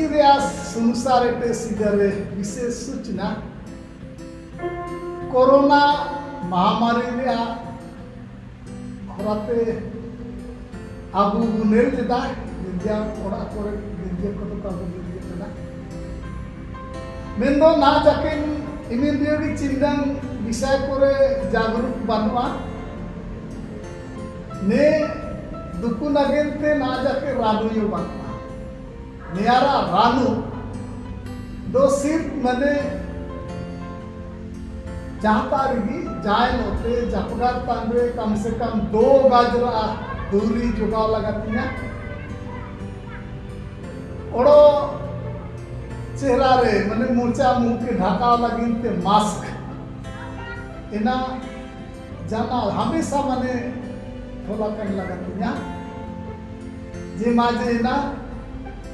संसार सिगरे विशेष सूचना कोरोना महामारी होराते आबू नेल लेदा गिरजा ओड़ा करे गिरजा को तो काबू गिरजा मेन्दो ना जाकिन इमिडिएटली चिंतन विषय करे जागरूक बनवा ने दुकु नगेंते ना जाके रानू यो बनवा नियारा रानू दो सिर्फ मने जाता रही जाए होते जपगार तांबे कम से कम 2 गज दूरी जुगाव लगाती ओड़ो चेहरा रे मने मोचा मुंह के ढाका लगिन ते मास्क इना जाना हमेशा मने थोड़ा कर लगाती जे माजे इना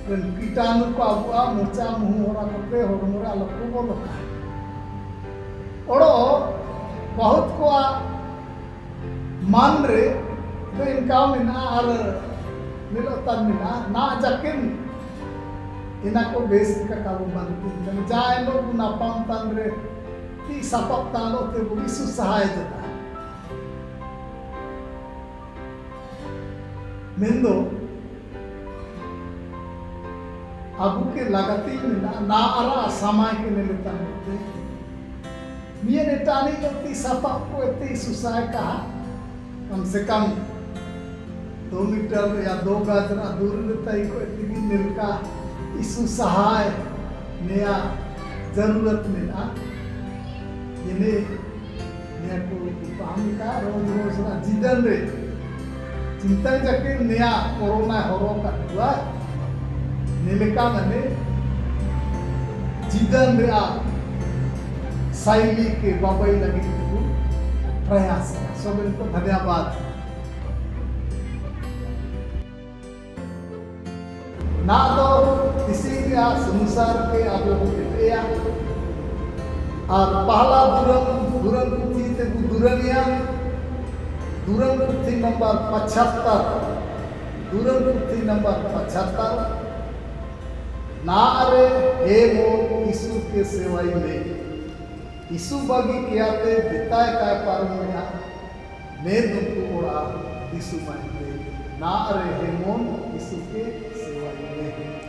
कीटाणु को आबुआ मोचा मुंह होरा करते होड़मोरा लको बोलो ओड़ो बहुत को मान रे तो इनका मिना और निलोतन मिना ना जकिन इना को बेस का काबू बनती जाए लोग ना पाम तन रे ती सपक तालो ते बुगी सुसहाय जता मेंदो अबू के लगाती मिना ना अरा समय के लेता होते मिया ने टानी लोती सपक को इतनी सुसहाय कहा कम से कम 2 मीटर या 2 गज दूर रहता ही को इतनी मिलका इसु सहाय नया जरूरत मिला ये नया को काम का रोज रोज ना जीवन रे चिंता जाके नया कोरोना होरो का हुआ नीलका मने जीवन रे शैली के बाबाई लगी प्रयास सब इनको धन्यवाद ना तो किसी संसार के आगे होते और पहला दुरन कुथी ते दुरनिया दुरन कुथी नंबर 75 दुरन कुथी नंबर 75 ना रे हे वो यीशु के सेवाई में यीशु बागी किया ते बिताए काय पारो में मैं दुखु ओड़ा यीशु मानते ना रे हे मोन यीशु के सेवाई में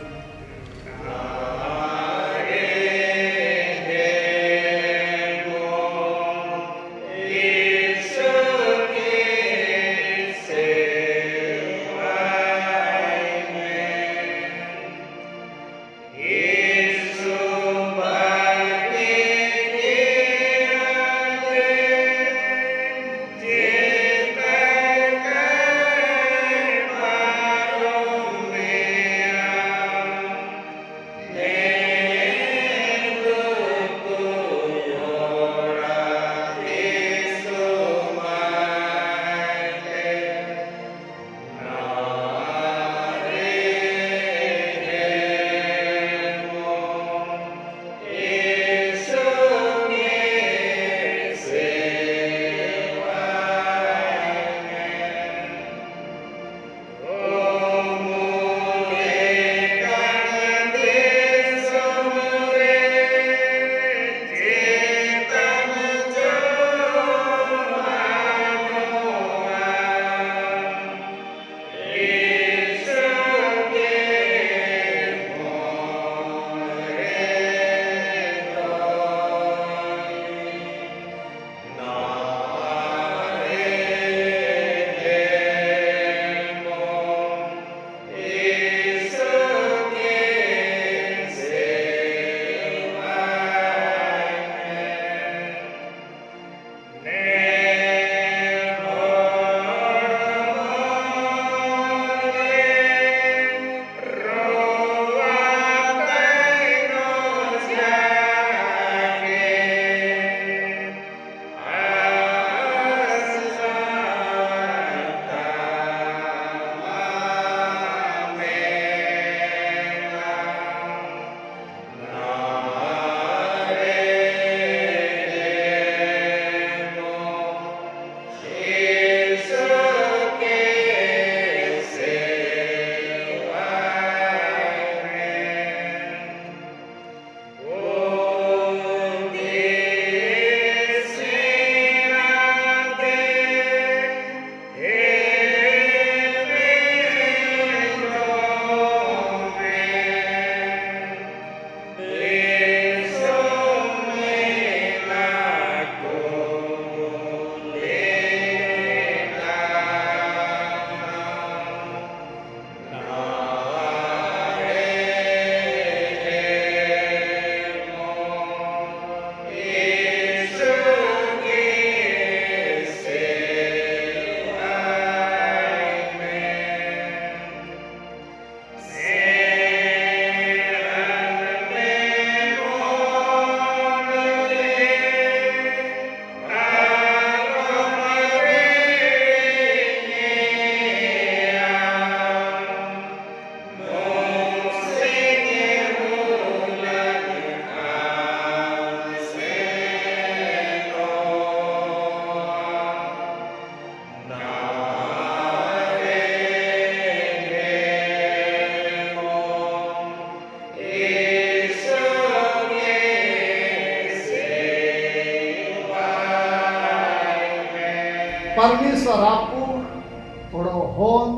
परमेश्वर आपू ओड़ो होन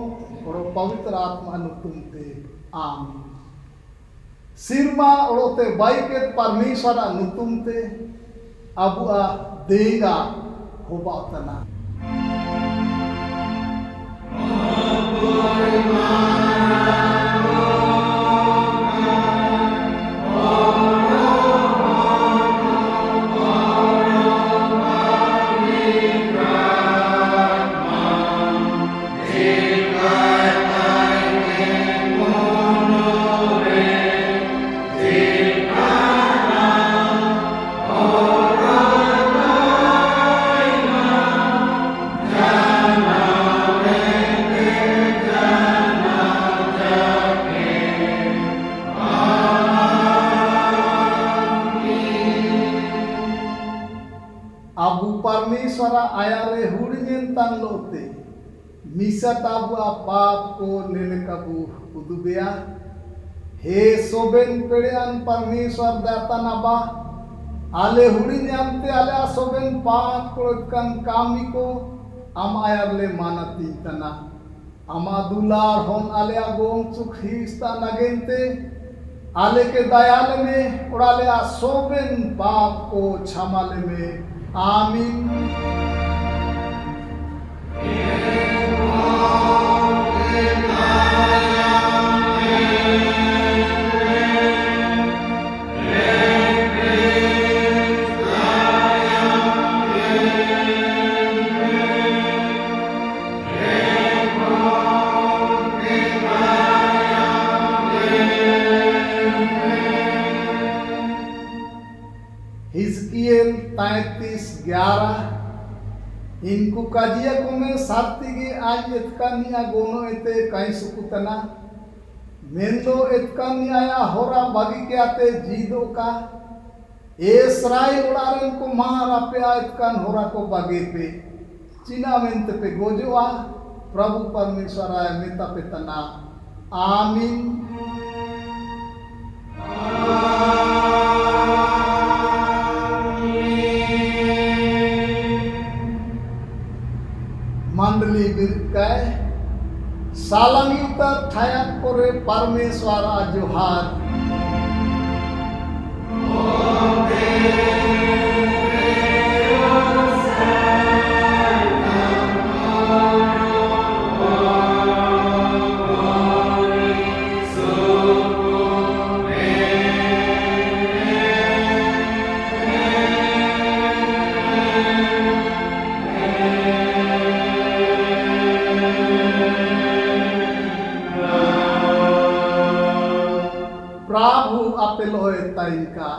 ओड़ो पवित्र आत्मा नुतुमते आमीन। सिरमा ओड़ोते बाइके परमेश्वर नुतुमते अबुआ देगा होबातना। Abu परमेश्वरा आयारे हुड़ियन तन लोते मिसा ताबुआ पाप को नेलकबु उदुबिया हे सोबेन पेड़ियान परमेश्वर दाता नबा आले हुड़ियनते आले सोबेन पाप को कन कामी को am ayarle manati तना ama दुलार होन आले आगों सुखीस्ता नगेंते आले के दयाल में उड़ाले आ सोबेन पाप को क्षमाले में आमीन। हिजकियल 33:11 इनको काजिया को में साथी के आज इतकानिया गोनो इते कहीं सुकुतना मेंदो इतकानिया होरा बागी के आते जीदो का इस्राएल उड़ारन को मारा पे इतकान होरा को बागे पे चीना मेंते पे गोजोआ प्रभु परमेश्वर आय मिता पे तना आमीन। मंडली बिरकाय सालांगी उतर ठायक करे परमेश्वर जोहार। प्रभु अपेलो है ताइका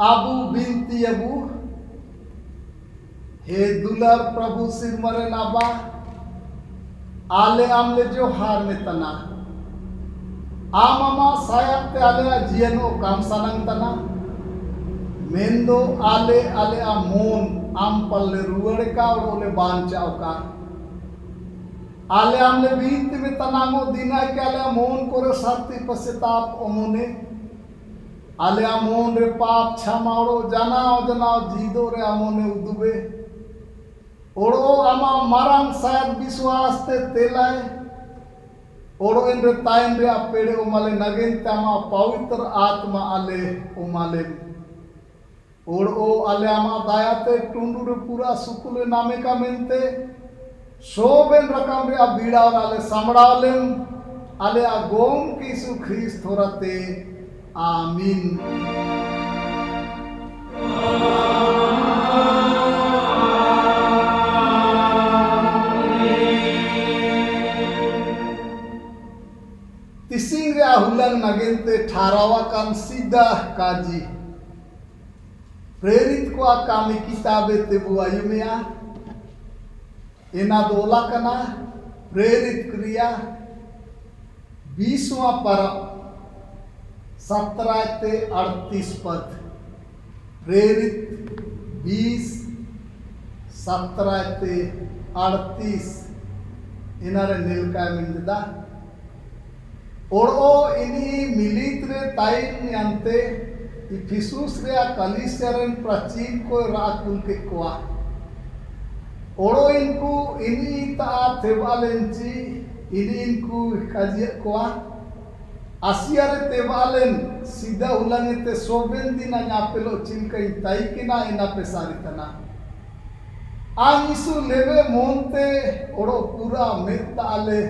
अबू बिनती अबू हे दुलार प्रभु सिर मरे नाबा आले आमले जो हार में तना आमामा sayap te ale jiano kam sanang tana mendo ale ale amon am palle ruwade ka ole banchao ka ale amle binti me tanamo dina ke ale amon kore sarti pasitap omone ale amon re paap chamaoro janao janao jido re amone udube odo ama marang sayat biswas te telai ओड़ो इन रे ताइन रे पेड़े उमाले again तमा पवित्र आत्मा आले उमाले ओड़ो आले आमा दायाते टुंडू रे पूरा सुकुले नामे का मेनते शोबेन रकम रे बीड़ा और आले समड़ालेम आले आगोम की सुख्रीस थोराते आमीन। तिसिंग रे हुलन नगेंते ठारावा कान सीधा काजी प्रेरित को कामी किताबे ते बुआयु में एना दोला कना प्रेरित क्रिया 20वां परब 17 ते 38 पद प्रेरित 20 17 ते 38 इनारे नीलका मिंदा ओड़ो इनी मिलित रे ताइन यांते इफिसुस रे कलिसियरन प्राचीन को राकुल के कोआ ओड़ो इनको इनी ता तेवालेंची इनी इनको काजिया कोआ आसिया रे तेवालेन सीधा उलंगे ते सोबेन दिना न्यापेलो चिनकई ताई किना इना पेसारितना आनिसु लेवे मोंते ओड़ो पूरा मेताले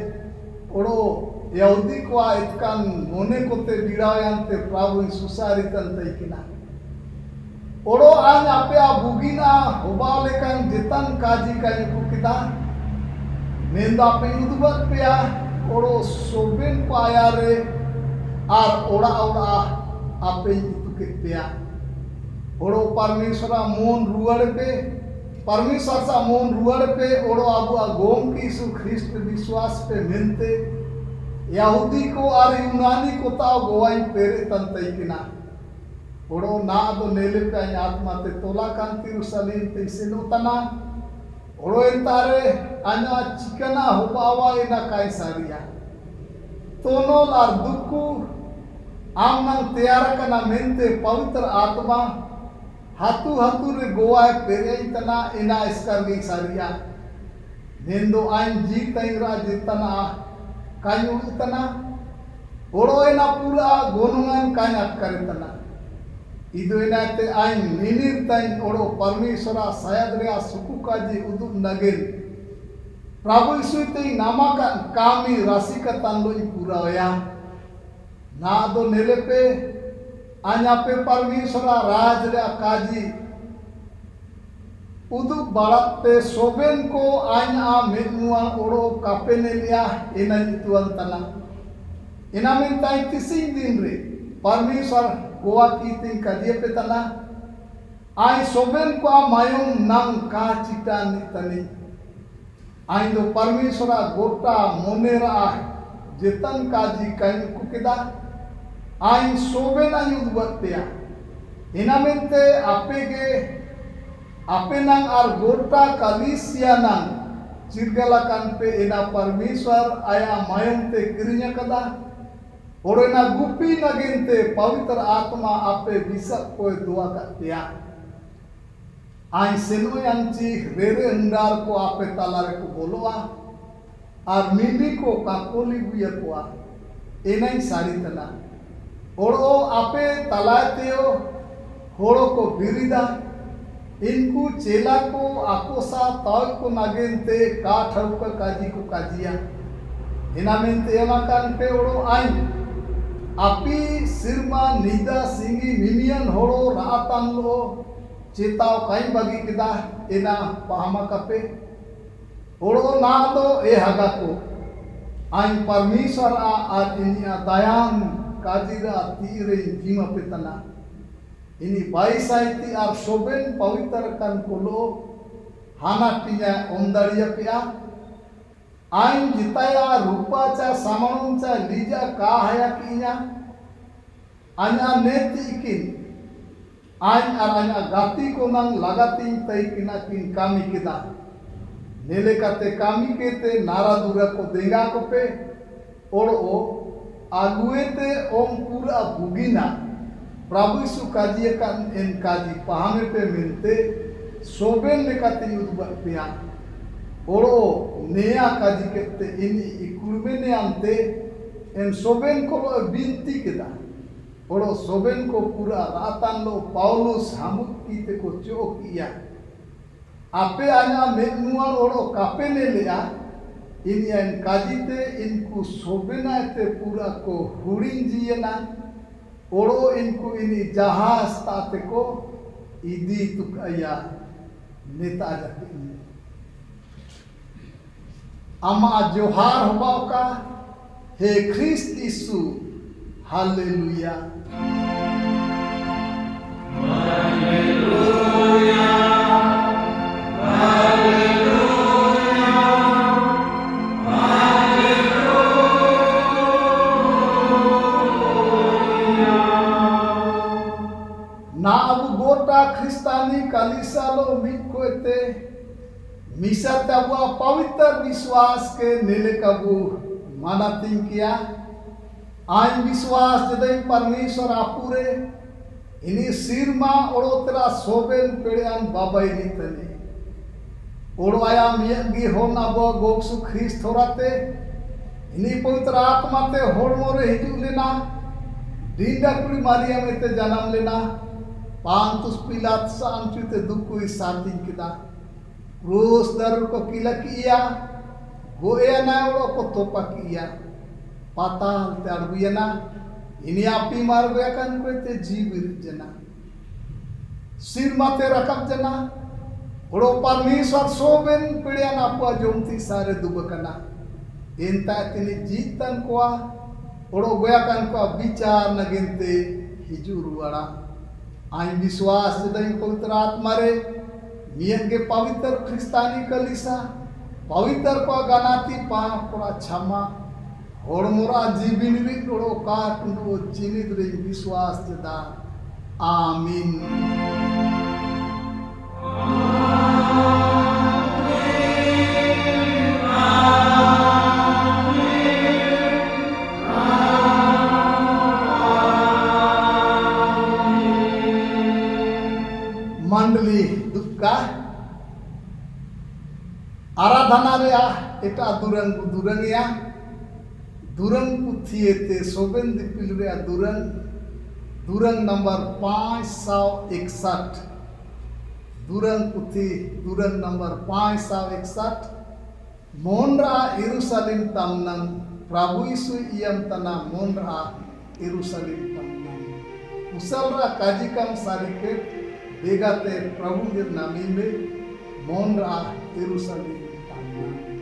ओड़ो यहूदी को इतकान मोने कोते बिड़ायांते प्रभु सुसारितन तई किना ओड़ो आन आपे आ बुगिना होबाले कान जितन काजी काई कुकिदा मेंदा पे उदबत पेया ओड़ो सोबेन पाया रे आर ओड़ा ओड़ा आपे इतुके पेया ओड़ो परमेश्वरा मोन रुअड़ पे परमेश्वर सा मोन रुअड़ पे ओड़ो आबू गोम की यीशु ख्रिस्ट विश्वास पे मिलते यहूदी को और यूनानी को ताव गोवाई पेरे तंतई किना ओड़ो ना दो नेले पे आत्मा ते तोला कांति रुसलीन ते सिनो तना ओड़ो इंतारे अन्या चिकना होबावा इना काय सारिया तोनो लार दुक्कू आमनंग तैयार कना मेंते पवित्र आत्मा हाथू हाथू रे गोवाई पेरे तना इना इसका गी सारिया नेंदो आइन जी तैरा जितना कायु तना ओड़ो एना पूरा गोनुंगन कायत करेतना इदो एनाते आइन निनिर ताइन ओड़ो परमेश्वरा शायद रे सुकु काजी उदुब नगेन प्रभु यीशु ते नामा का कामी राशि का तंदो पूरा होया ना दो नेले पे आन्या पे परमेश्वरा राज रे काजी उदुब बाड़त पे सोबेन को आन्या मेनुआ ओड़ो कापे ने लिया इना जितुअन तना इना में ताई तिसिंग दिन रे परमेश्वर गोवा की तिंग कदिए पे तना आई सोबेन को मायुम नंग का चिटा नितनी आई दो परमेश्वरा गोटा मोनेरा जितन काजी काइन कुकिदा आई सोबेन आयुद बत्या इना में ते आपे के आपे नंग आर गोटा कलिसिया नंग चिरगला कान पे इना परमेश्वर आया मायम ते किरिnya कदा और इना गुपी नगिन ते पवित्र आत्मा आपे विसक को दुआ करतिया आई सेनो यांची रेरे अंडार को आपे तालारे को बोलोआ आर मिंडी को काकोली बुया कोआ इनाई सारी तना ओड़ो आपे तलातेओ होड़ो को बिरिदा इनको चेला को आकोसा ताव को नागेंते काठ का काजी को काजिया इना मेंते एमाकान पे ओड़ो आई आपी सिरमा निदा सिंगी मिमियन होड़ो रातान लो चेताव काई बगी किदा इना पामा कपे ओड़ो ना दो ए हगा को आई परमेश्वर आर इनिया दयान काजीरा तीरे जीमा पेतना ini baisai ar soben pawiter kan kolo hana tinya omdaria pia ain jitaya rupa cha samanum cha lija ka haya kinya anya neti ikin ain aranya gati ko nang lagati tai kina kin kami kita nele kate kami kete nara dura ko denga ko pe oro aguete om pura bugina प्रभु यीशु काजी kan en kaji pahame pe milte soben lekate udba pia oro nea kaji kete ini ikulmene ante en soben ko binti kita oro soben ko pura ratan lo Paulus hamut kite ko chok iya ape anya menuan oro kapene lea ini en kajite inku sobena te pura ko hurin jiena ओड़ो इनको इनी जहाज ताते को इदी तुकया नेता जाते अमा जोहार होबाव का हे ख्रिस्त यीशु हालेलुया हालेलुया ना अब गोटा क्रिस्तानी कलिसा लो मिको ते मिसा तबुआ पवित्र विश्वास के नीले कबू माना तीन किया आज विश्वास जदई परमेश्वर आपुरे इन्हीं सिरमा ओड़ोतरा सोबेन पेड़ियान बाबाई नीतने ओड़वाया मियंगी होना बो गोक्सु ख्रीस्त होराते इन्हीं पवित्र आत्मा ते होड़मोरे हिजू लेना डींडा कुड़ी मारिया में ते जन्म लेना पांतुस पिलात सांचु ते दुकुई साथी किदा रोस दर को किला किया गोया ना ओड़ो को तोपा किया पाताल ते अड़बुयना ini api marga kan ko te jibir jana sir mate rakap jana odo parmeshwar soben pedian apa jomti sare dubakana enta tini jitan ko odo goya kan ko bicar nagente hijur wara ai विश्वास जदई पवित्र आत्मा रे नियन के पवित्र ख्रिस्तानी कलिसा पवित्र को गनाती पा पूरा क्षमा और मोरा जीवन भी तोड़ो काट नो चिनित रे विश्वास जदा आमीन मंडली दुक्का आराधना रे एटा दुरंग या दुरंग पुथियते सोबेन दिपिल रे दुरंग नंबर 561 दुरंग पुथी दुरंग नंबर 561 मोनरा यरूशलेम तमनंग प्रभु यीशु इयम तना मोनरा यरूशलेम तमनंग उसलरा काजिकम सारिके बेगाते प्रभु के नामी में मोनरा यरूशलेम तमनंग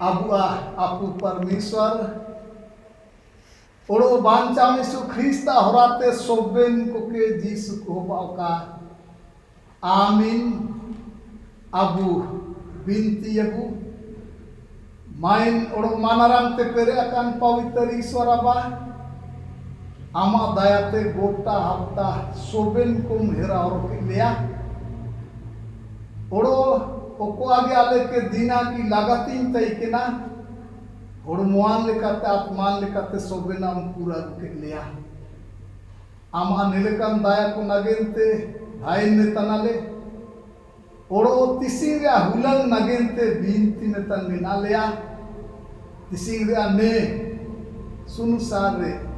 abuah apu permesor oro bancam Yesu Krista horate soben koke Yesu ko bauka amin abu binti abu main oro manaram te pere akan pavitra Ishwar Aba ama dayate gota hafta soben kum hera oro kilya oro oko age ale ke dina ki lagatin taikena hormuan lekate atman lekate sobenam pura kilya ama nelekan daya ko nagente bhain ne tanale oro tisingya hulang nagente binti ne tan ninalya tisingya ne sunusare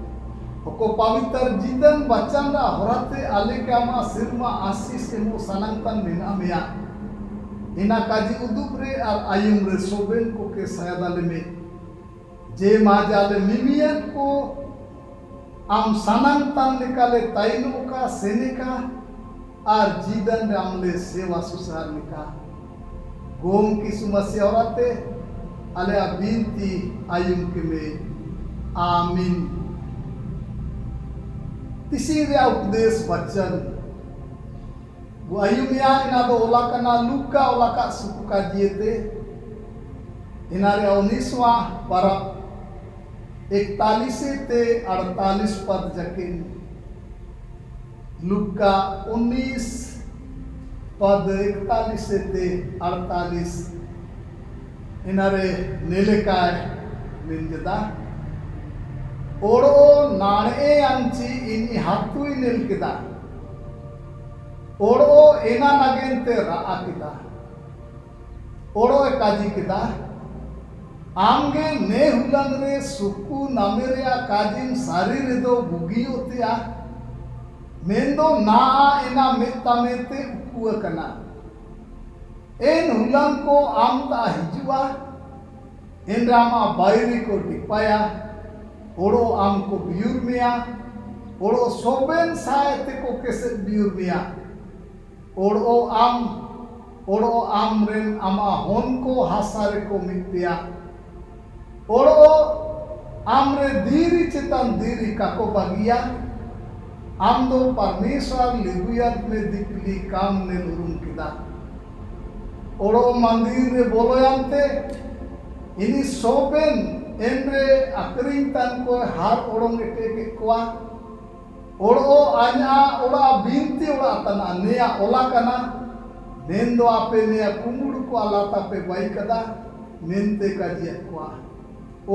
oko pavitr jidan bachanda horate ale ke ama sirma asis emo sanangtan ninamya ina kaji udubre ar ayum re soben ko ke sayadale me je majale mimian ko am sanangtan nikale taino ka seneka ar jidan ramle sewa susar nika gom ki sumasya horate ale binti ayum ke me amin तीसरा उपदेश वचन वो अयुमिया इना दो ओला कना लुका ओला का सुकुका जिएते इनारे 19वां पारा 41 ते 48 पद जकिन लुका 19 पद 41 ते 48 इनारे नेलेकाय मिलजदा ओरो नाणे अंची इनी हाथुई नेल किदा ओरो एना नगेंते रा किदा ओरो काजी किदा आमगे ने हुलंग रे सुकु नामेरिया काजिम सारी रे दो बुगियोतिया मेंदो ना एना मेतामेते उकुआ कना एन हुलंग को आमता हिजुआ एन रामा बायरी को डिपाया ओरो आम को बियुर मिया ओरो सोबेन सायते को केसे बियुर मिया ओरो आम रेन आमा होन को हासारे को मिटिया ओरो आम रे दीरी चितन दीरी काको बागिया आम दो परमेश्वर लिबुयात में दिखली काम ने लुरुम किदा ओरो मंदिर रे बोलोयांते इनी सोबेन एनरे अकरिंग तन को हार ओड़ोंग एटे के कोआ ओड़ो आन्या ओड़ा बिनती ओड़ा तना नेया ओला कना नेंदो आपे नेया कुमुड़ को अलाता पे बाई कदा नेंते का जिया कोआ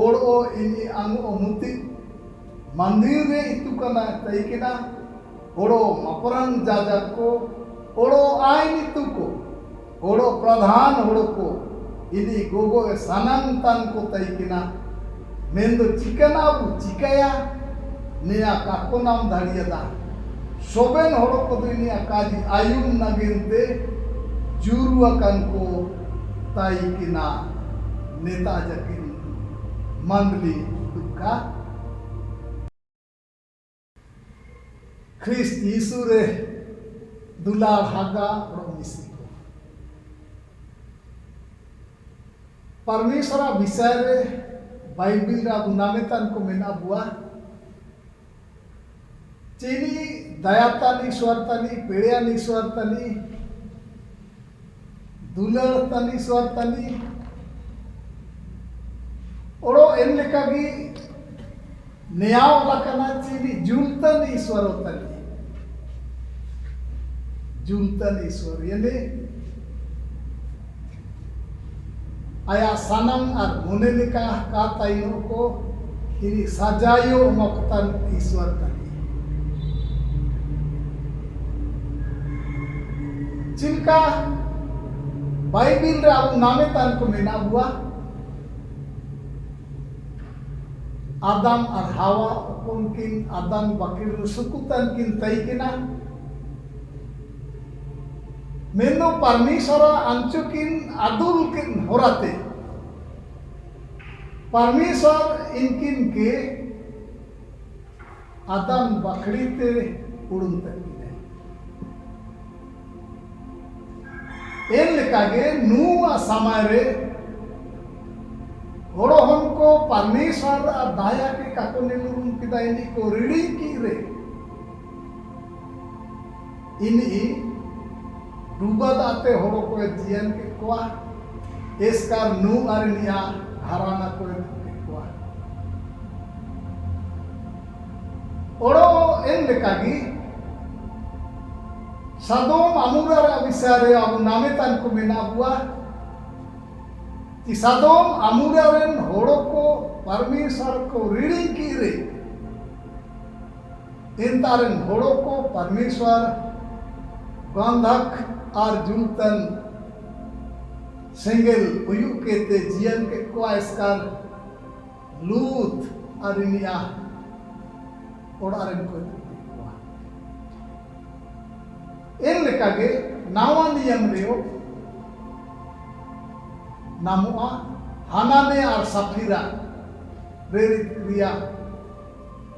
ओड़ो इनी अंगो मुति मंदिर रे इतु कना तैकिना ओड़ो मपरंग जाजा को ओड़ो आइन इतु को ओड़ो प्रधान ओड़ो को इनी गोगो सनंग तन को तैकिना मेंदो चिकना बु चिकया निया काको नाम धाड़ियदा सोबेन होड़ो को दुनिया काजी आयुम नगिनते जुरुआ कन को ताई किना नेता जकिन मंडली दुका ख्रिस्त यीशु रे दुलार हागा और मिसी को परमेश्वर विषय रे बाइबिल रा गुनामेतन को मेना बुआ चीनी दयातानी स्वरतानी पेड़ियानी स्वरतानी दुलरतानी स्वरतानी ओरो एन लेकागी न्याव लकना चीनी जुलतनी स्वरतानी जुलतनी स्वर यानी आया सनम और मुने लिखा का ताइनो को इनी सजायो मक्तन ईश्वर तनी जिनका बाइबिल रे अब नामे तन को मेना हुआ आदम और हावा उनकिन आदम बकीर सुकुतन किन तैकिना मेनो परमेश्वर अंचुकिन अदुल किन होराते परमेश्वर इनकिन के आदम बकरी ते उड़न तकिने एन लेकागे नुआ समय रे horo honko parmeshwar daya ke kako nilurun kita ini ko riring kire ini dubat ate horo ko jian ke kwa eskar nu arnia harana ko ke kwa oro en lekagi Sadom amurara bisare abu nametan ko mena buah कि सदोम अमूर्यन होड़ो को परमेश्वर को reading की रे इन तारन होड़ो को परमेश्वर गंधक और जुलतन सिंगल उयु के ते जियन के को इसकर लूत अरिनिया ओडारन को इन लेकागे नावा नियम रेओ नामुआ हानाने और सफीरा प्रेरित क्रिया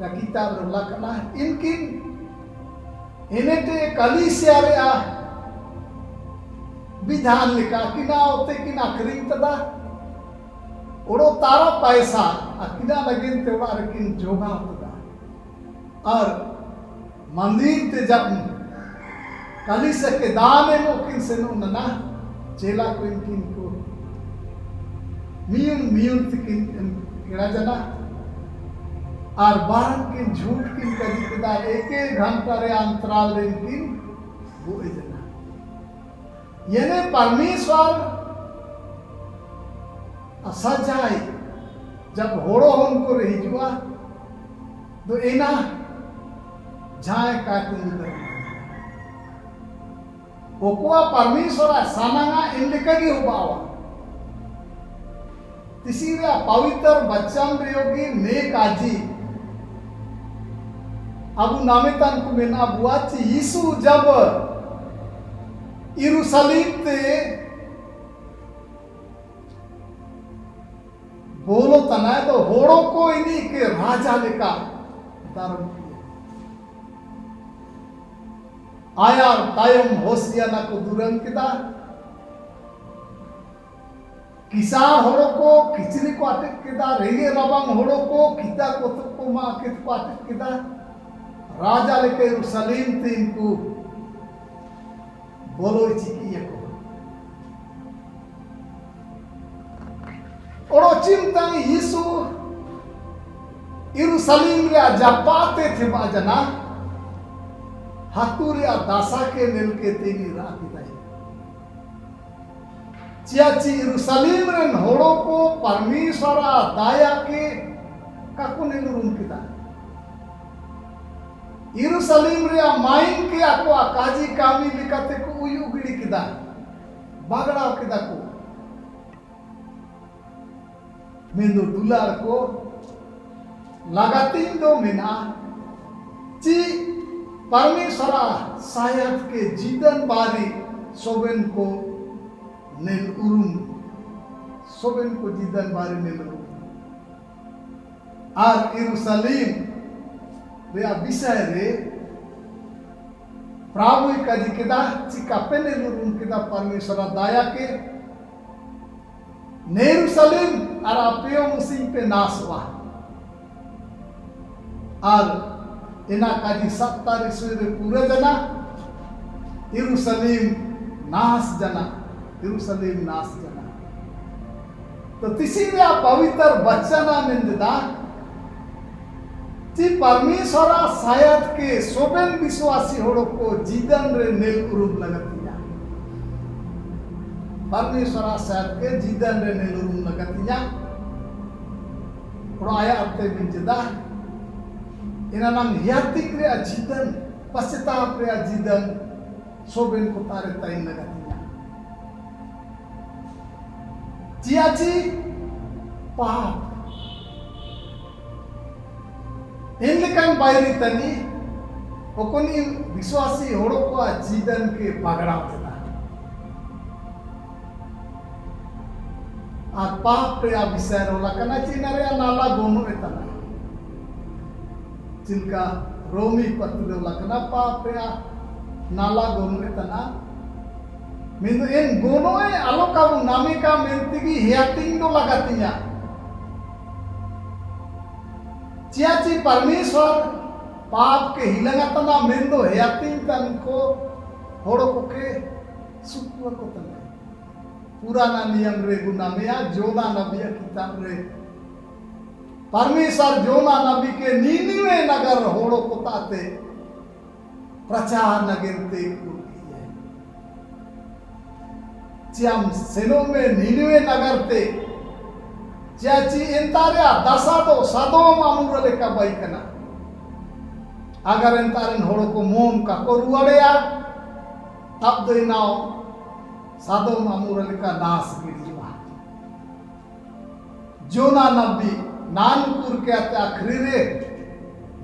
या किताब रलाकना इनकिन इनेटे कलीसिया रे आ विधान लिखा किना होते किना खरीद तदा ओरो तारा पैसा अकिना लगिन तेवा रकिन जोगा तदा और मंदिर ते जब कलीसिया के दाने मोकिन से नो नना चेला को इनकिन को मियुन तिकिन केड़ा जना और बारन किन झूठ किन कदी कदा एक घंटा रे अंतराल रे किन वो जना येने परमेश्वर सजाई जब होड़ो उनको रही जुआ तो एना जाए काटन दर ओकुआ परमेश्वर सानांगा इनलिकगी होबावा तीसरा पवित्र बच्चन प्रयोगी नेक आजी अबू नामेतन को मेना बुआची यीशु जब यरूशलेम ते बोलो तनाए तो होड़ो को इन्हीं के राजा लेका धारण किया आया तायम होशियाना को दुरन किदा किसान होड़ो को खिचड़ी को अटक किदा रेगे रबांग होड़ो को किता को तो को मां कित को अटक किदा राजा लेके यरूशलेम ते इनको बोलो चिकिया को ओरो चिंतन यीशु यरूशलेम रे जपाते थे बाजना हातुरिया दासा के नेल के तेनी रात दाई चियाची यरूशलेम रेन होड़ो को परमेश्वर दाया के काको नेलुरुन किदा यरूशलेम रे माइन के आको आकाजी कामी लिकाते को उयु गिड़ी किदा बागड़ा किदा को मेंदो दुलार को लगातीन दो मिना ची परमेश्वर शायद के जीवन बारी सोबेन को नेल उरुम सोबेन को जीवन बारी नेल उरुम और यरूशलेम रे विषय रे प्रभु का जी किदा चिका पेने उरुम किदा परमेश्वर दाया के यरूशलेम और अपियो मुसीम पे नाश हुआ और इना काजी 70 ईस्वी रे पूरे जना यरूशलेम नाश जना तो तीसरा पवित्र वचन निंदा जी परमेश्वर शायद के सोबेन विश्वासी होड़ो को जीवन रे नेल उरुम लगतिया परमेश्वर शायद के जीवन रे नेल उरुम लगतिया और आया अर्थ बिंजदा इना नाम यातिक रे जीवन पश्चाताप रे जीवन सोबेन को तारे ताइन लगतिया जियाची पाप इनलेकन बायरी तनी ओकोनी विश्वासी होड़ो को जीवन के पगड़ा होता आ पाप रे विषय रोला कना चिना रे नाला गोनो एतना जिनका रोमी पत्र रोला कना पाप रे नाला गोनो एतना मिंदु इन गोनो ए आलो का नामे का मेंतिगी हियातिंग दो लगातिया चियाची परमेश्वर पाप के हिलंगातना मेंदो हेयातिंग तन को होड़ो को के सुकुआ को तने पुराना नियम रे गुना में जोना नबी किताब रे परमेश्वर जोना नबी के नीनिवे नगर होड़ो को ताते प्रचार नगरते कुल चियाम सेनो में नीनिवे नगर ते चियाची इंतारिया दसादो सदो मामूर लेका बाई कना अगर इंतारिन होड़ो को मोम का को रुआड़ेया तब दो नाव सादो मामूर लेका नास गिरिवा जोना नबी नानपुर के आते आखिरी रे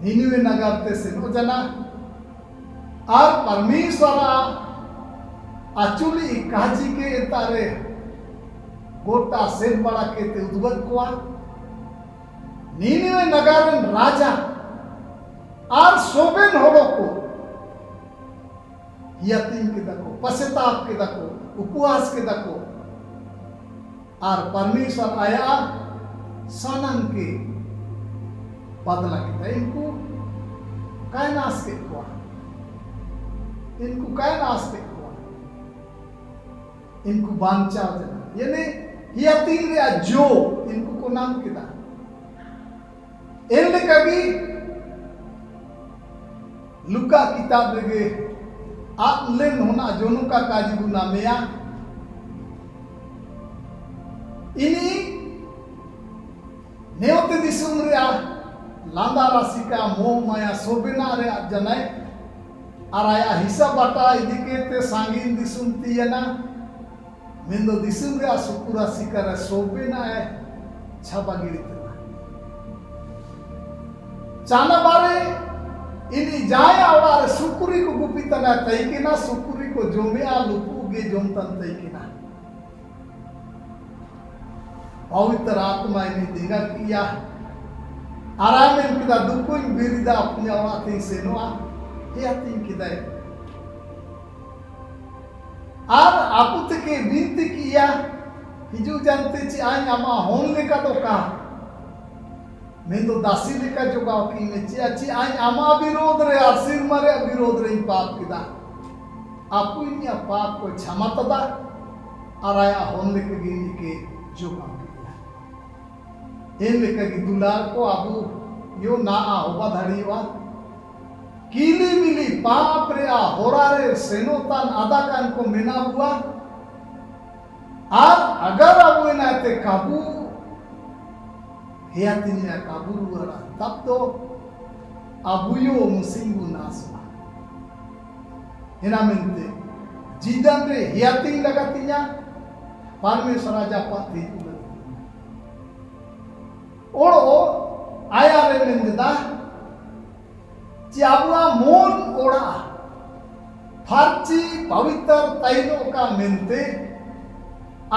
नीनिवे नगर ते सेनो जना और परमेश्वरा अचुली काजी के तारे गोटा सेन बड़ा के ते उद्वत कुआ नीनिवे नगरन राजा और सोबेन होड़ो को यतीम के दको पश्चाताप के दको उपवास के दको और परमेश्वर आया सनम के बदला के इनको कायनास के कुआ इनको कायनास के कुआ इनको बांचा जना यानी यतीम रे जो इनको को नाम किदा इनले कभी लुका किताब रे आत्मलेन होना जोनु का काजी गुना मेया इनी नेवते दिसुम रे लांदा राशि का मोह माया सोबेना रे जनाय आराया हिसाब बाटा इदिके ते सांगीन दिसुम तियना मेंदो दिसुम रे सुकुरा सिकर सोबेना है छापा गिरितना चाना बारे इनी जाय आवड़ा सुकुरी को गुपितना तैकिना सुकुरी को जोमिया लुपुगे जोमतन तैकिना पवित्र आत्मा इनी दिगा किया आराम में किदा दुकुन बिरिदा अपने आवते सेनोआ हे आतिन किदा और आपुत के विनती किया हिजू जानते ची आय आमा होन लेका तो का मेंदो दासी लेका जोगाव की में ची अच्छी आय आमा विरोध रे आसिर मरे विरोध रे पाप किदा आपु इनिया पाप को क्षमा तदा आराया होन लेके गिनी के जोगाव इन लेकर की दुलार को आबू यो ना आ होबा धड़ीवा कीली मिली पाप रे आ होरा रे सेनोतान आदा कान को मेना हुआ और अगर अब ना ते काबू हेयातिनिया काबू हुआ तब तो अबुयो मुसिंगु नासवा हिना मिलते जीदन रे हेयातिन लगातिया परमेश्वर राजा पाती ओड़ो आया रे निंदा चियाबुआ मोन ओड़ा फारची पवित्र तैनो का मिलते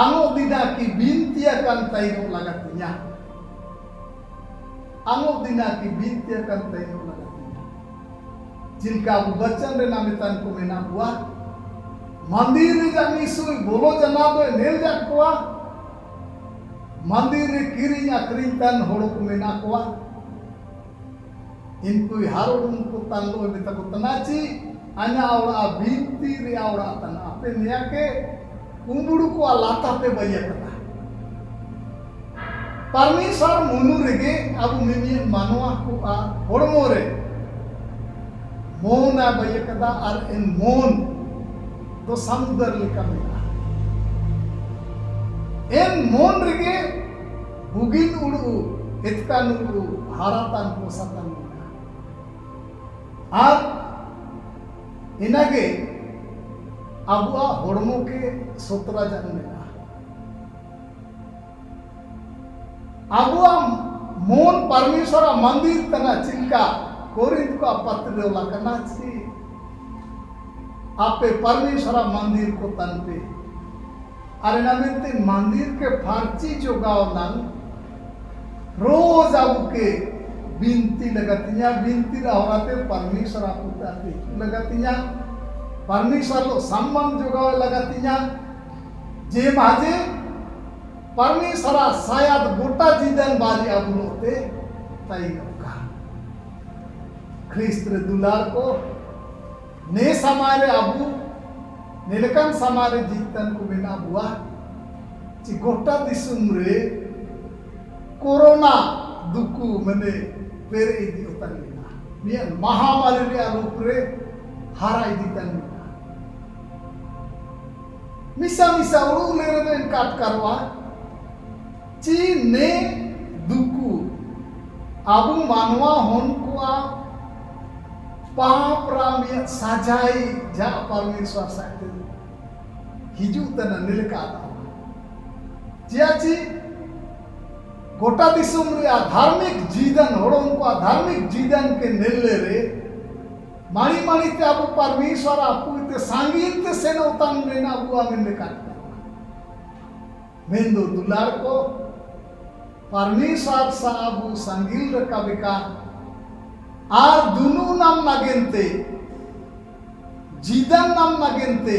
आंगो दिना की बिनतिया कन तैनो लगतिया आंगो दिना की बिनतिया कन तैनो लगतिया जिनका वो बच्चन रे नामितन को मेना हुआ मंदिर जानी सुई बोलो जना दो नेल जाकुआ मंदिर रे किरिंग अक्रिंग तन होड़ो को मेना कुआ इनको हारोड़ उनको तन दो में तक तनाची अन्या आवड़ा बिनती रे आवड़ा तना पे निया के कुंबुड़ू को लाता पे बइया कता परमेश्वर मुनु रेगे अब मिमी मानवा को आ होड़मो रे मोना बइया कता और इन मोन तो समुद्र लेका मिला इन मोन रेगे बुगिन उड़ू हितकान उड़ू हारातान पोसातान और इनागे अबुआ होड़मो के सोतरा जन मिला अबुआ मोन परमेश्वर मंदिर तना चिंका कोरिंथ को पत्र कना ची आपे परमेश्वर मंदिर को तन पे अरे नमिते मंदिर के फारची जो गाँव नंग रोज अब के बिनती लगतिया बिनती रहते परमेश्वर आपुताती लगतिया परमेश्वर लो संबंध जो गाँव लगतिया जे माजे परमेश्वर शायद गोटा जीदन बाजी अब Lotay tainoka. Kristus dular ko ne samare abu nelekan samare jitan ko bina buah ci gota disumre corona duku mane pere idi utanina nian mahamari re arupre hara idi tanina misa uru lere den kat karwa ci ne duku abu manwa hon kuwa पाप रामिया साजाई जा परमेश्वर साथे हिजू तना निलका जियाची गोटा दिसुम रे धार्मिक जीवन होड़ों को धार्मिक जीवन के निल्ले रे मानी मानी ते अब परमेश्वर आपको इते सांगीन ते सेना उतान लेना बुआ में निकाल मेंदो दुलार को परमेश्वर साबु संगील रखा बिका आर दुनु नाम नागेंते जीदन नाम नागेंते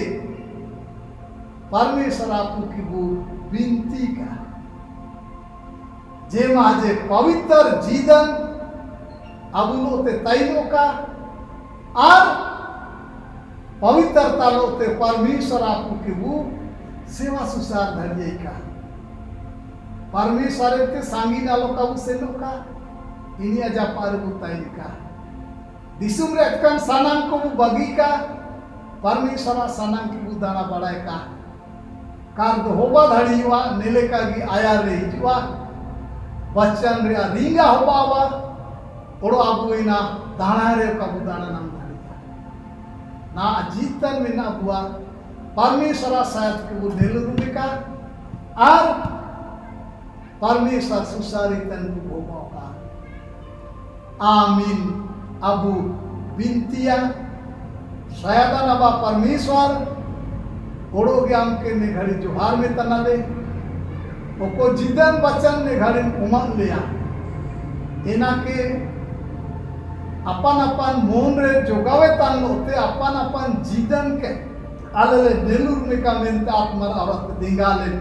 परमेश्वर आपको की वो विनती का जे माजे पवित्र जीदन अबुलोते ताइनो का आर पवित्रता लोते परमेश्वर आपको की वो सेवा सुसार धरिए का परमेश्वर ते सांगी नालो का वो सेनो का ini aja paru butain ka disum re kan sanang ko bagi ka parmeshwara sanang ki budana badai ka kar do hoba dhadiwa nele ka gi aya re hijwa bachan re ringa hoba wa odo abuina dana re ka budana nam dhadi na jitan mena bua parmeshwara sayat ki bu nelu ka ar parmeshwar susaritan ku hoba ka आमीन अबू बिनतिया शायदा नबा परमेश्वर ओड़ो ज्ञान के ने घड़ी जोहार में तना दे ओको जिदन बचन ने घड़ी उमन लिया एना के अपन अपन मोन रे जोगावे तन होते अपन अपन जिदन के आले नेलुर में का मेनते आत्मर औरत दिंगाले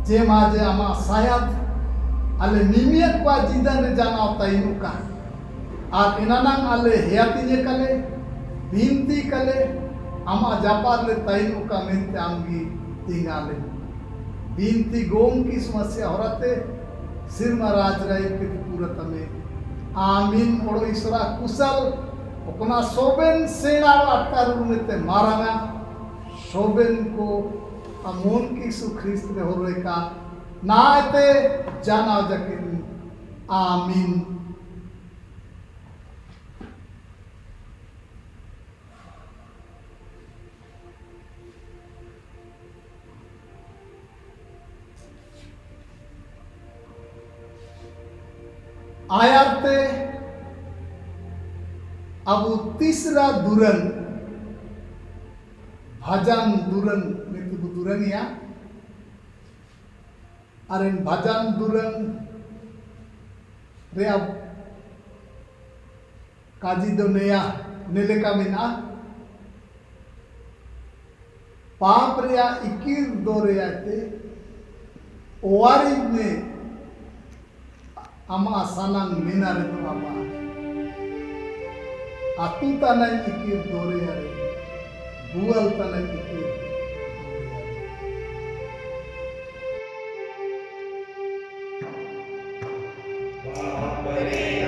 जे माजे अमा शायद ale nimiat kwa jidan re jana tainuka ar inanang ale heatiye kale binti kale ama japar le tainuka mente amgi tingale binti gom की समस्या होरते सिर महाराज राय के पूरत में आमीन ओड़ो ईश्वरा कुशल अपना सोबेन सेना अटकार रुमेते मारांगा सोबेन को अमोन की सुख्रिस्त रे होरे का नाते जाना जकिन आमीन आयाते अब तीसरा दुरन भजन दुरन में तो दुरन या अरेन भजन दुरन रे अब काजी दो नया नेले का मिना पाप रिया इकीर दो रिया ते ओवारी में अमा सनंग मिना रे तो अमा अतु तना इकीर दो रिया रे बुअल तना इकीर Hare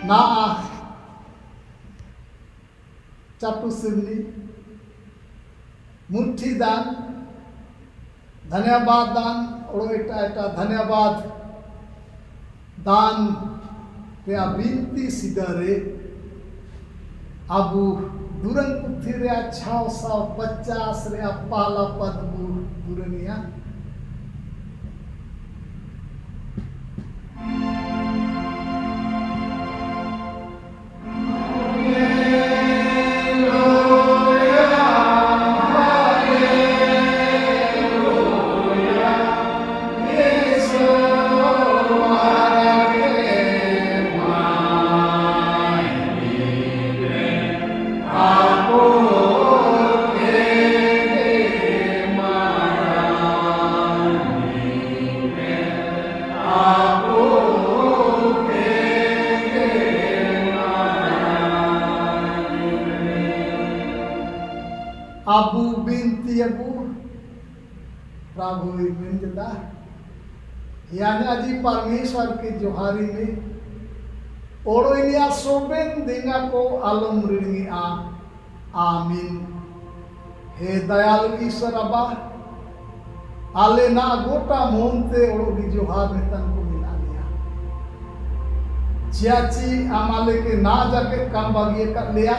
Naa Chatu Sirni मुट्ठी दान धन्यवाद दान और एटा धन्यवाद दान रे बिनती सिदरे अबू दुरन पुथी रे 650 रे पाला पद दुरनिया Abu binti Abu प्रभु बिंददा यानी अजी परमेश्वर के जोहारी में ओरोइनिया सोबेन देंगा को आलम रिंगी आमीन हे दयालु ईश्वर अबा आले ना गोटा मोनते ओरोगी जोहार में तन को मिला लिया चियाची आमाले के ना जाके काम बागिए कर लिया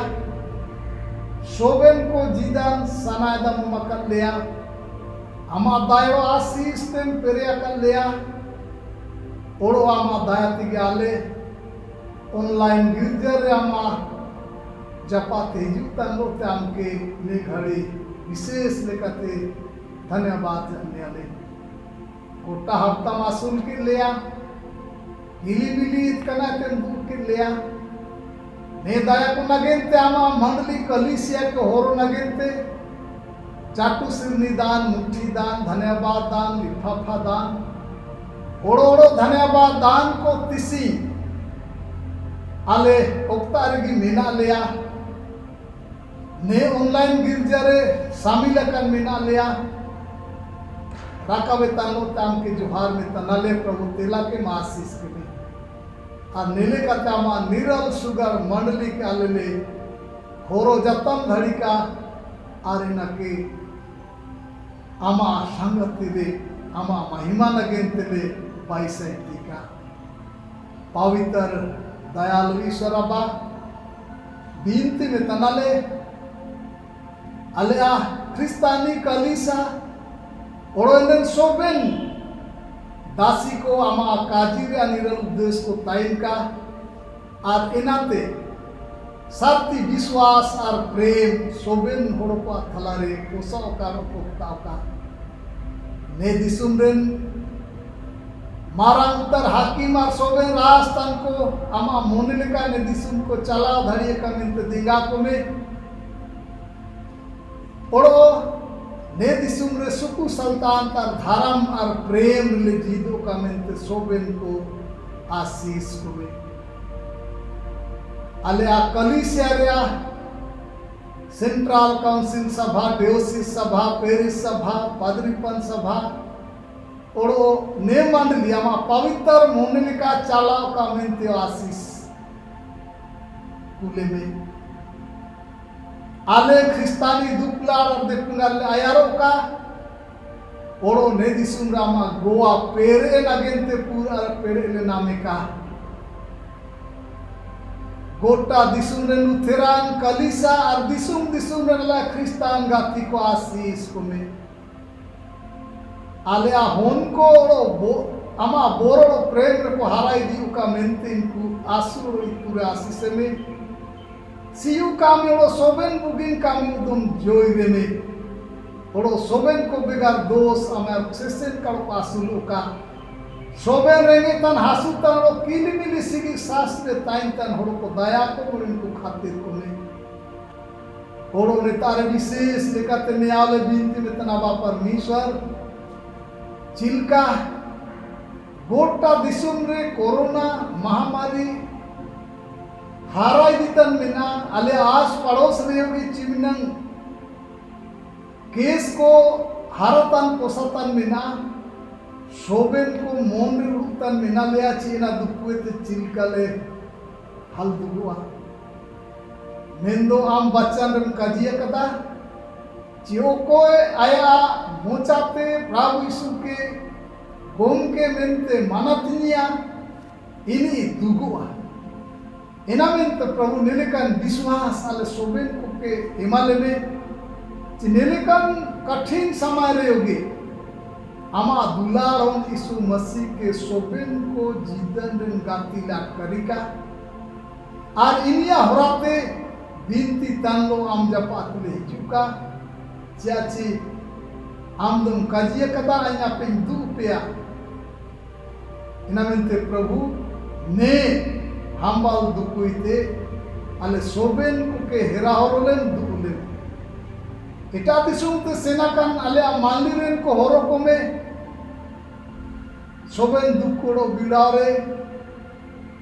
शोबेन को जीदान सनायदम मकर लिया आमा दायो आशीष तेम पेरिया कर लिया ओरो आमा दायाती के आले ऑनलाइन गिरजर आमा जपाते जुतन लोते आमके ने घड़ी विशेष लेकते धन्यवाद जन्ने आले कोटा हफ्ता मासूल के लिया हिली बिली इतना तेम दूर के लिया ने दाया को नगेंते आमा मंडली कलिसिया के होरो नगेंते चाटू सिरनी दान मुट्ठी दान धन्यवाद दान लिफाफा दान ओड़ो ओड़ो धन्यवाद दान को तिसी आले ओक्तारगी मीना लिया ने ऑनलाइन गिरजरे शामिल कर मीना लिया राकावे तानो ताम के जोहार में तनाले प्रभु तेला के मासीस के भी और नीले का तामा निरल सुगर मंडली के आले horo jatan dharika arena ke ama sangatile ama mahima nagentile paisaitika pavitar dayalu Ishwaraba binti में तनाले alea Kristani kalisa oroinen soben दासी को आमा काजीरे अनिरल उद्देश्य को ताइन का और इनाते साथी विश्वास और प्रेम सोबेन होड़पा थलारे कोसा ओकारो कोक्ता ओका ने दिसुमरेन मारांग उतर हाकिम और सोबेन राजस्थान को आमा मोनिले का ने दिसुम को चला धड़िए का मिंते दिगा को में ओड़ो ने दिसुम रे सुकु संतान तार धर्म और प्रेम ले जीदो का मिंते सोबेन को आशीष को में अलया कलिसिया सेंट्रल काउंसिल सभा डिओसिस सभा पेरिस सभा पादरीपन सभा और ने मंडली आमा पवित्र मोनिलिका चालाव का मिंते आशीष कुले में आले ख्रिस्तानी दुपलार और देखुंगार आयारो का ओरो ने दिसुम रामा गोवा पेरे लगेंते पूरा पेरे ले नामे का गोटा दिसुम रे लुथेरान कलिसा और दिसुम रे ला ख्रिस्तान गाती को आशीष को में आलिया होन को ओरो आमा बोरो प्रेम को हाराई दिउ का मेंते इनको आसुर पूरे आशीष में सियु कामी ओरो सोबेन बुगिन कामी तुम जोई रे में ओरो सोबेन को बेगार दोष अमर सेसेन करो आसुलो का सोबेन रेंगे तन हासु तन ओरो कीली मिली सिगी शास्त्र ताइन तन ओरो को दया को उन को खातिर को में ओरो ने तारे विशेष लेकाते न्यायालय बिनती में तनावा परमेश्वर चिल्का गोटा दिसुम रे कोरोना महामारी हाराई दितन मिना अले आस पड़ोस रेवगी चिमनंग केस को हारतन पोसतन मिना शोबेन को मोन रुतन मिना लिया चीना दुखुए ते चिलकले हल दुगुआ मेंदो आम बच्चन रम काजिया कदा चियो को आया मोचाते प्रभु यीशु के गोम के मेंते मानतिनिया इनी दुगुआ इनामेंत प्रभु निलेकन विश्वास आले सोबेन को के हिमालय में निलेकन कठिन समय रहोगे आमा दुलारों यीशु मसीह के सोबेन को जीवन रन गातीला करिका और इनिया होराते बिनती तांलो आम जपातले हिजुका चाची आम दम काजिया कदा आया पे दू पेया इनामेंते प्रभु ने हम्बाल दुकुइते आले सोबेन को के हेरा होरोलेन दुकुलेन इटा दिसुम ते सेनाकान आले मांलिरेन को होरो को में सोबेन दुकुड़ो बिलारे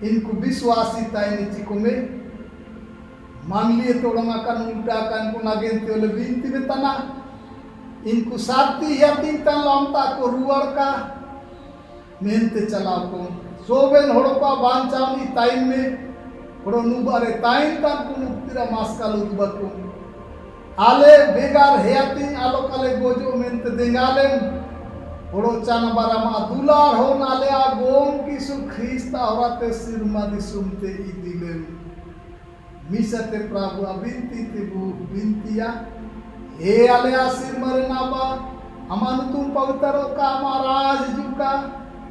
इनको विश्वासी ताइनी चिको में मांगलिए तोड़मा कान उल्टा कान को नागेंते ओले बिनती में तना इनको साथी याती तन लामता को रुवर का मेहनते चलाओ को सोबेन होड़पा बांचावनी ताइन में होड़ो नुबारे ताइन तान को नुक्तिरा मास्काल उद्बको आले बेगार हेयाती आलो काले गोजो मेंते देंगालेम होड़ो चाना बारा मा दुलार हो नाले आ गोम की सुख्रीस्ता होराते सिरमा दिसुमते इदिलेम मिसते प्रभु अबिंती तिबु बिंतिया हे आले आ सिरमरे नाबा अमानु तुम पवित्र का महाराज जुका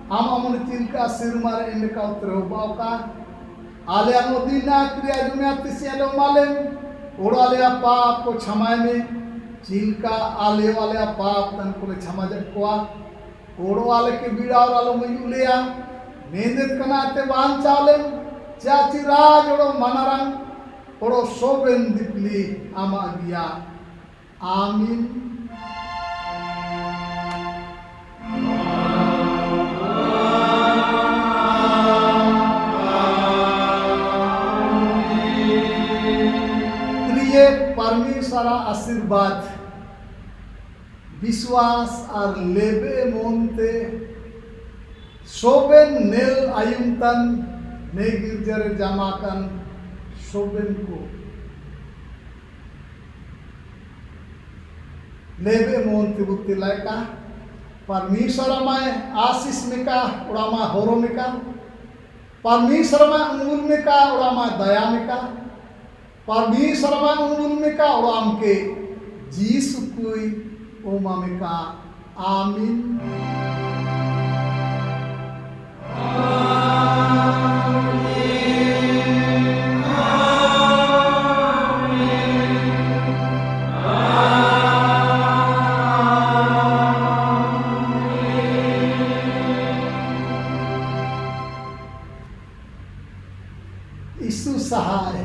आमा मन चिलका सिरमारे इनका उतरो बावका आले नदीना क्रिया जुमिया तिसियालो मालेम ओड़ो आले पाप को क्षमाए में चिलका आले वाले पाप तन को क्षमा जकोआ ओड़ो आले के बीड़ा वालो मयुलिया मेहनत कनाते बांध चालेम चाची राज ओड़ो मनरंग ओड़ो सोबेन दिपली आमा गिया आमीन परमेश्वर आशीर्वाद विश्वास और लेबे मोनते सोबेन नेल आयुमतन ने गिरजर जमाकन सोबेन को लेबे मोन तिबुक्ति लायका परमेश्वरमाय आशीष मिका उड़ामा होरो मिका परमेश्वरमाय अंगुल मिका उड़ामा दया मिका परमेश्वरमाय अंगुल मिका उड़ाम के जीसु कुई ओमा मिका आमीन। यीशु सहाय